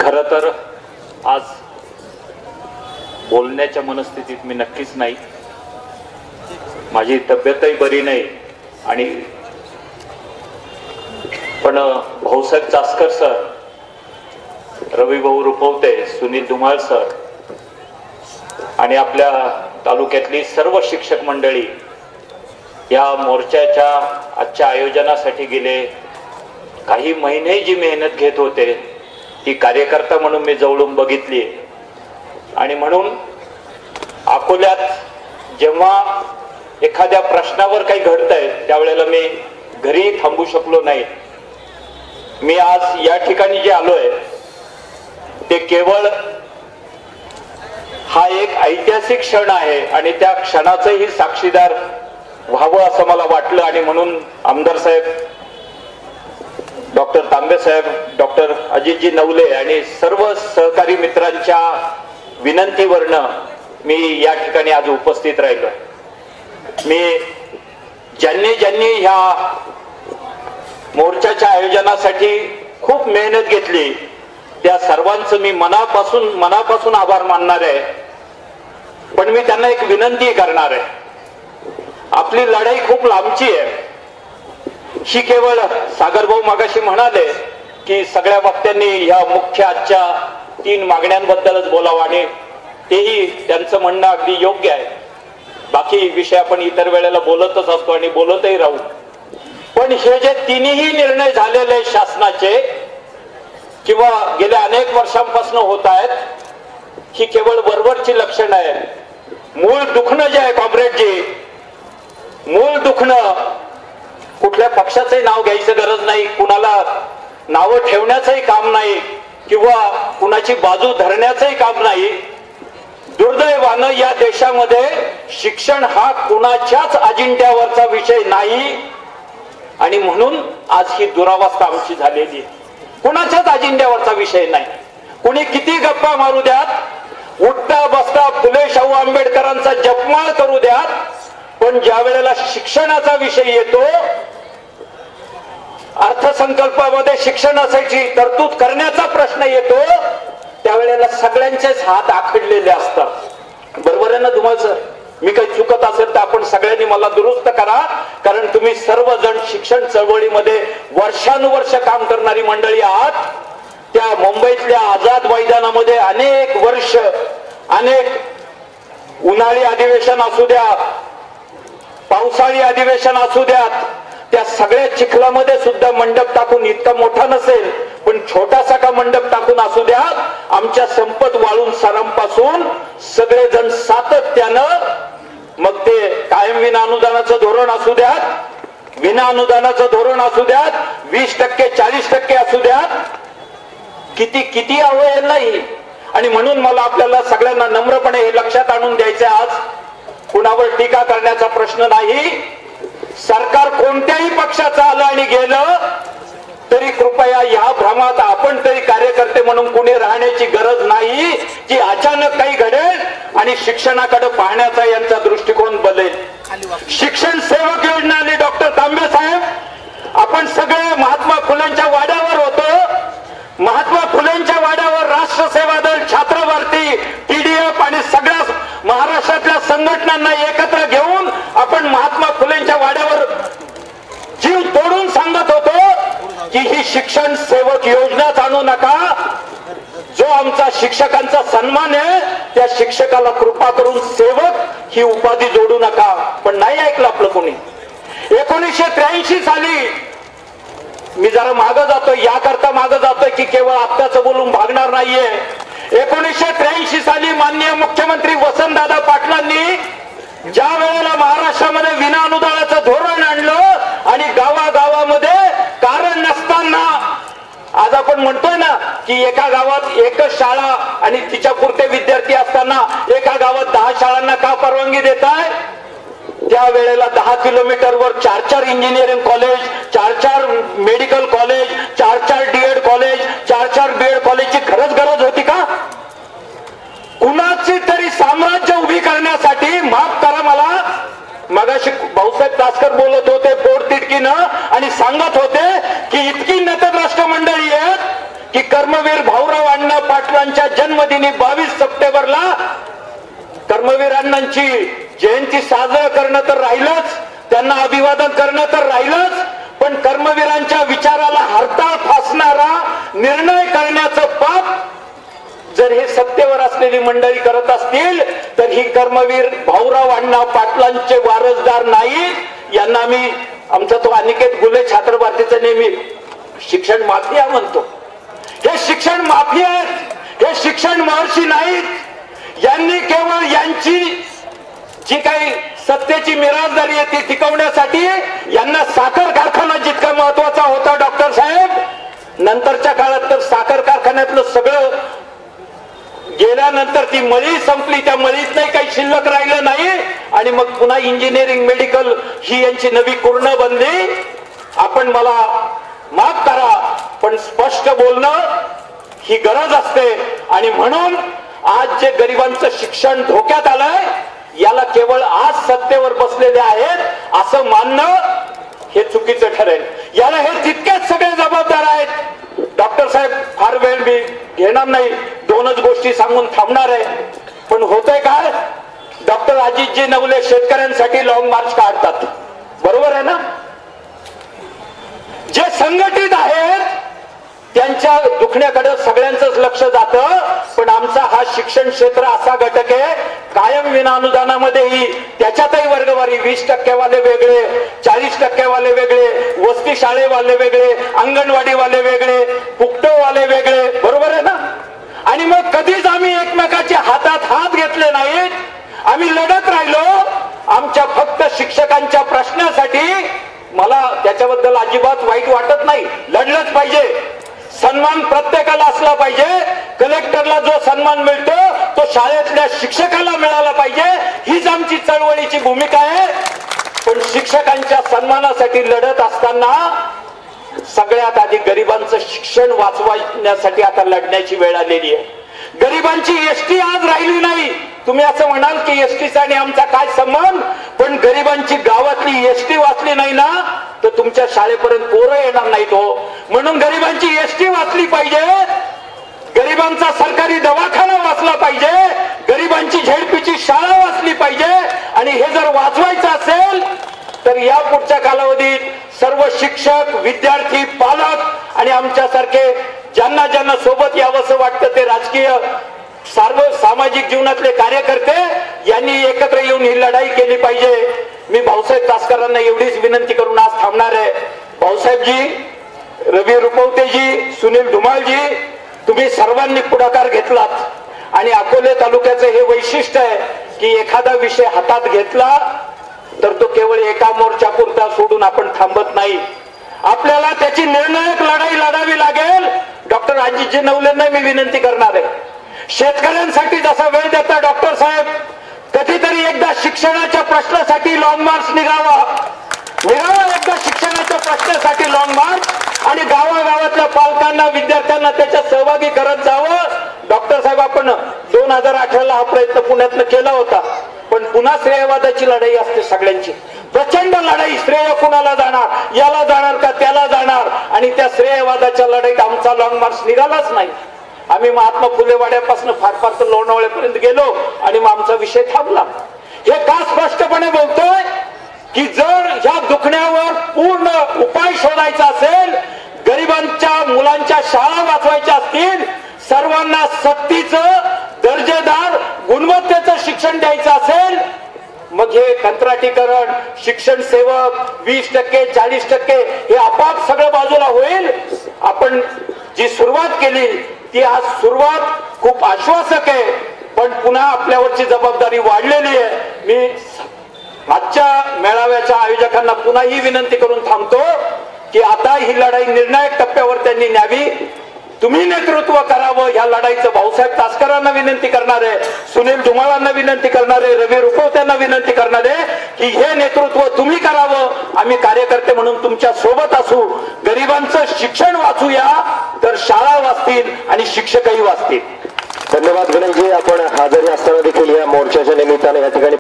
खरं तर आज बोलण्याच्या मनस्थितीत मी नक्कीच नाही. माझी तब्येतही बरी नाही आणि पण भाऊसाहेब चासकर सर, रविभाऊ रुपवते, सुनील धुमाळ सर आणि आपल्या तालुक्यातली सर्व शिक्षक मंडळी या मोर्चाच्या आजच्या आयोजनासाठी गेले काही महिने जी मेहनत घेत होते ती कार्यकर्ता म्हणून मी जवळून बघितली. आणि म्हणून अकोल्यात जेव्हा एखाद्या प्रश्नावर काही घडतंय त्यावेळेला मी घरी थांबू शकलो नाही. मी आज या ठिकाणी जे आलोय ते केवळ हा एक ऐतिहासिक क्षण आहे आणि त्या क्षणाचंही साक्षीदार व्हावं असं मला वाटलं. आणि म्हणून आमदार साहेब, डॉक्टर तांबे साहेब, डॉक्टर अजितजी नवले आणि सर्व सहकारी मित्रांच्या विनंतीवरनं मी या ठिकाणी आज उपस्थित राहिलो. मी ज्यांनी ह्या मोर्चाच्या आयोजनासाठी खूप मेहनत घेतली त्या सर्वांचं मी मनापासून आभार मानणार आहे. पण मी त्यांना एक विनंती करणार आहे. आपली लढाई खूप लांबची आहे. ही केवळ सागरभाऊ मागाशी म्हणाले की सगळ्या वक्त्यांनी ह्या मुख्य आजच्या 3 मागण्यांबद्दलच बोलावं आणि तेही त्यांचं म्हणणं अगदी योग्य आहे. बाकी विषय आपण इतर वेळेला बोलतच असतो आणि बोलतही राहू. पण हे जे तिन्ही निर्णय झालेले शासनाचे किंवा गेल्या अनेक वर्षांपासून होत आहेत ही केवळ वरवरची लक्षणं आहेत. मूळ दुखणं जे आहे कॉम्रेडजी, मूळ दुखणं कुठल्या पक्षाचंही नाव घ्यायचं गरज नाही, कुणाला नावं ठेवण्याचंही काम नाही किंवा कुणाची बाजू धरण्याचंही काम नाही. दुर्दैवानं या देशामध्ये शिक्षण हा कुणाच्याच अजिंठ्यावरचा विषय नाही आणि म्हणून आज ही दुरावस्था आमची झालेली आहे. कुणाच्याच अजिंठ्यावरचा विषय नाही. कुणी किती गप्पा मारू द्यात, उठता बसता फुले शाहू आंबेडकरांचा जपमाळ करू द्यात, पण ज्या वेळेला शिक्षणाचा विषय येतो, अर्थसंकल्पामध्ये शिक्षणासाठी तरतूद करण्याचा प्रश्न येतो, त्यावेळेला सगळ्यांचेच हात आखडलेले असतात. बरोबर आहे ना धुमाळ सर? मी काही चुकत असेल तर आपण सगळ्यांनी मला दुरुस्त करा, कारण तुम्ही सर्वजण शिक्षण चळवळीमध्ये वर्षानुवर्ष काम करणारी मंडळी आहात. त्या मुंबईतल्या आझाद मैदानामध्ये अनेक वर्ष, अनेक उन्हाळी अधिवेशन असू द्या, पावसाळी अधिवेशन असू द्यात, त्या सगळ्या चिखलामध्ये सुद्धा मंडप टाकून, इतका मोठा नसेल पण छोटासा का मंडप टाकून असू द्या, आमच्या संपत वाळून सरांपासून सगळेजण सातत्यानं, मग ते कायम विना अनुदानाचं धोरण असू द्यात, विना अनुदानाचं धोरण असू द्यात, 20% 40% असू द्यात, किती अवहेल नाही. आणि म्हणून मला आपल्याला सगळ्यांना नम्रपणे हे लक्षात आणून द्यायचं, आज कुणावर टीका करण्याचा प्रश्न नाही. सरकार कोणत्याही पक्षाचं आलं आणि गेलं तरी कृपया या भ्रमात आपण तरी कार्यकर्ते म्हणून कुणी राहण्याची गरज नाही की अचानक काही घडेल आणि शिक्षणाकडे पाहण्याचा यांचा दृष्टिकोन बदलेल. शिक्षण सेवक योजना आली डॉक्टर तांबे साहेब, आपण सगळे महात्मा फुलेंच्या वाड्यावर होतो. महात्मा फुलेंच्या वाड्यावर राष्ट्र सेवा दल, छात्र भारती, TDF आणि सगळ्या महाराष्ट्रातल्या संघटनांना एकत्र घेऊन आपण महात्मा फुलेंच्या वाड्यावर जीव तोडून सांगत होतो की ही शिक्षण सेवक योजनाच आणू नका. जो आमचा शिक्षकांचा सन्मान आहे त्या शिक्षकाला कृपा करून सेवक ही उपाधी जोडू नका. पण नाही ऐकलं आपलं कोणी. 1983 साली, मी जरा मागं जातोय, याकरता मागं जातोय की केवळ आत्ताचं बोलून भागणार नाहीये. 1983 साली माननीय मुख्यमंत्री वसंतदादा पाटलांनी ज्या वेळेला महाराष्ट्रामध्ये विना अनुदानाचं धोरण आणलं आणि गावागावामध्ये कारण नसताना, आज आपण म्हणतोय ना की एका गावात एकच शाळा आणि तिच्या पुरते विद्यार्थी असताना एका गावात 10 शाळांना का परवानगी देताय? त्यावेळेला 10 किलोमीटरवर 4 engineering college, 4 medical college, 4 DED college, 4 BED कॉलेजची खरंच गरज होती का? कुणाची तरी साम्राज्य उभी करण्यासाठी, माफ करा मला, मगाशी भाऊसाहेब चासकर बोलत होते पोटतिडकीनं आणि सांगत होते की इतकी नतद्रष्ट मंडळी आहेत की कर्मवीर भाऊराव अण्णा पाटलांच्या जन्मदिनी 22 सप्टेंबरला कर्मवीर अण्णांची जयंती साजरा करणं तर राहिलंच, त्यांना अभिवादन करणं तर राहिलंच, पण कर्मवीरांच्या विचाराला हरताळ फासणारा निर्णय करण्याचं पाप जर हे सत्तेवर असलेली मंडळी करत असतील तर ही कर्मवीर भाऊराव अण्णा पाटलांचे वारसदार नाहीत. यांना मी आमचा तो अनिकेत गुले छात्र भारतीचा नेहमी शिक्षण माफिया म्हणतो. हे शिक्षण माफिया आहेत, हे शिक्षण महर्षी नाहीत. यांनी केवळ यांची जी काही सत्तेची मिरासदारी आहे ती टिकवण्यासाठी यांना साखर कारखाना जितका महत्वाचा होता डॉक्टर साहेब, नंतरच्या काळात तर साखर कारखान्यातलं सगळं गेल्यानंतर ती मळी संपली, त्या मळीत नाही काही शिल्लक राहिलं नाही आणि मग पुन्हा इंजिनिअरिंग मेडिकल ही यांची नवी कुर्ण बनली. आपण मला माफ करा पण स्पष्ट बोलणं ही गरज असते आणि म्हणून आज जे गरिबांचं शिक्षण धोक्यात आलंय याला केवळ आज सत्तेवर बसलेले आहेत असं मानणं हे चुकीचं ठरेल. याला हे तितकेच सगळे जबाबदार आहेत. डॉक्टर साहेब फार वेळ मी घेणार नाही, दोनच गोष्टी सांगून थांबणार आहे. पण होतंय काय, डॉक्टर अजितजी नवले शेतकऱ्यांसाठी लॉंग मार्च काढतात, बरोबर आहे ना. जे संघटित आहेत त्यांच्या दुखण्याकडे सगळ्यांचंच लक्ष जातं, पण आमचा हा शिक्षण क्षेत्र असा घटक आहे कायम विना अनुदानामध्येही त्याच्यातही वर्गवारी 20% वाले वेगळे, 40% वाले वेगळे, वस्ती शाळेवाले वेगळे, अंगणवाडीवाले वेगळे, पुक्टोवाले वेगळे, बरोबर आहे ना. आणि मग कधीच आम्ही एकमेकाच्या हातात हात घेतले नाहीत. आम्ही लढत राहिलो आमच्या फक्त शिक्षकांच्या प्रश्नासाठी. मला त्याच्याबद्दल अजिबात वाईट वाटत नाही, लढलंच पाहिजे. सन्मान प्रत्येकाला असला पाहिजे. कलेक्टरला जो सन्मान मिळतो तो शाळेतल्या शिक्षकाला मिळाला पाहिजे, हीच आमची चळवळीची भूमिका आहे. पण शिक्षकांच्या सन्मानासाठी लढत असताना सगळ्यात आधी गरिबांचं शिक्षण वाचवण्यासाठी आता लढण्याची वेळ आलेली आहे. गरिबांची एसटी आज राहिली नाही. तुम्ही असं म्हणाल की एसटीचा आणि आमचा काय संबंध, पण गरिबांची गावातली एसटी वाचली नाही ना तर तुमच्या शाळेपर्यंत पोरं येणार नाहीत हो. म्हणून गरिबांची एसटी वाचली पाहिजे, गरिबांचा सरकारी दवाखाना वाचला पाहिजे, गरिबांची झेडपीची शाळा वाचली पाहिजे. आणि हे जर वाचवायचं असेल तर या पुढच्या कालावधीत सर्व शिक्षक, विद्यार्थी, पालक आणि आमच्यासारखे ज्यांना ज्यांना सोबत यावंसं वाटतं ते राजकीय सर्व सामाजिक जीवनातले कार्यकर्ते यांनी एकत्र येऊन ही लढाई केली पाहिजे. मी भाऊसाहेब तासकरांना एवढीच विनंती करून आज थांबणार आहे. भाऊसाहेबजी, रवी रुपवतेजी, सुनील धुमाळजी, तुम्ही सर्वांनी पुढाकार घेतलात आणि अकोले तालुक्याचं हे वैशिष्ट्य आहे की एखादा विषय हातात घेतला तर तो केवळ एका मोर्चापुरता सोडून आपण थांबत नाही. आपल्याला त्याची निर्णायक लढाई लढावी लागेल. डॉक्टर अजितजी नवलेंना मी विनंती करणार आहे, शेतकऱ्यांसाठी जसा वेळ देता डॉक्टर साहेब, कधीतरी एकदा शिक्षणाच्या प्रश्नासाठी लॉंग मार्च निघावा एकदा शिक्षणाच्या प्रश्नासाठी लॉंग मार्च आणि गावागावातल्या पालकांना, विद्यार्थ्यांना त्याच्यात सहभागी करत जावं. डॉक्टर साहेब, आपण 2018ला हा प्रयत्न पुण्यातनं केला होता, पण पुन्हा श्रेयवादाची लढाई असते सगळ्यांची. प्रचंड लढाई, श्रेय कुणाला जाणार, याला जाणार का त्याला जाणार, आणि त्या श्रेयवादाच्या लढाईत आमचा लॉंग मार्च निघालाच नाही. आम्ही महात्मा फुले वाड्यापासून फार फार तर लोणावळ्यापर्यंत गेलो आणि मग आमचा विषय थांबला. हे का स्पष्टपणे बोलतोय की जर ह्या दुखण्यावर पूर्ण उपाय शोधायचा असेल, गरिबांच्या मुलांच्या शाळा वाचवायच्या असतील, सर्वांना सक्तीचं, दर्जेदार, गुणवत्तेचं शिक्षण द्यायचं असेल, मग हे कंत्राटीकरण, शिक्षण सेवक 20%, 40% हे आपाप सगळं बाजूला होईल. आपण जी सुरुवात केली ती आज सुरुवात खूप आश्वासक आहे, पण पुन्हा आपल्यावरची जबाबदारी वाढलेली आहे. मी आजच्या मेळाव्याच्या आयोजकांना पुन्हा ही विनंती करून थांबतो की आता ही लढाई निर्णायक टप्प्यावर त्यांनी न्यावी. तुम्ही नेतृत्व करावं ह्या लढाईचं. भाऊसाहेब तासकरांना विनंती करणार आहे, सुनील धुमाळांना विनंती करणार आहे, रवी रुपवतेंना विनंती करणार आहे की हे नेतृत्व तुम्ही करावं. आम्ही कार्यकर्ते म्हणून तुमच्या सोबत असू. गरिबांचं शिक्षण वाचूया तर शाळा वाचतील आणि शिक्षकही वाचतील. धन्यवाद गणेशजी. आपण हजरी असताना देखील या मोर्चाच्या निमित्ताने या ठिकाणी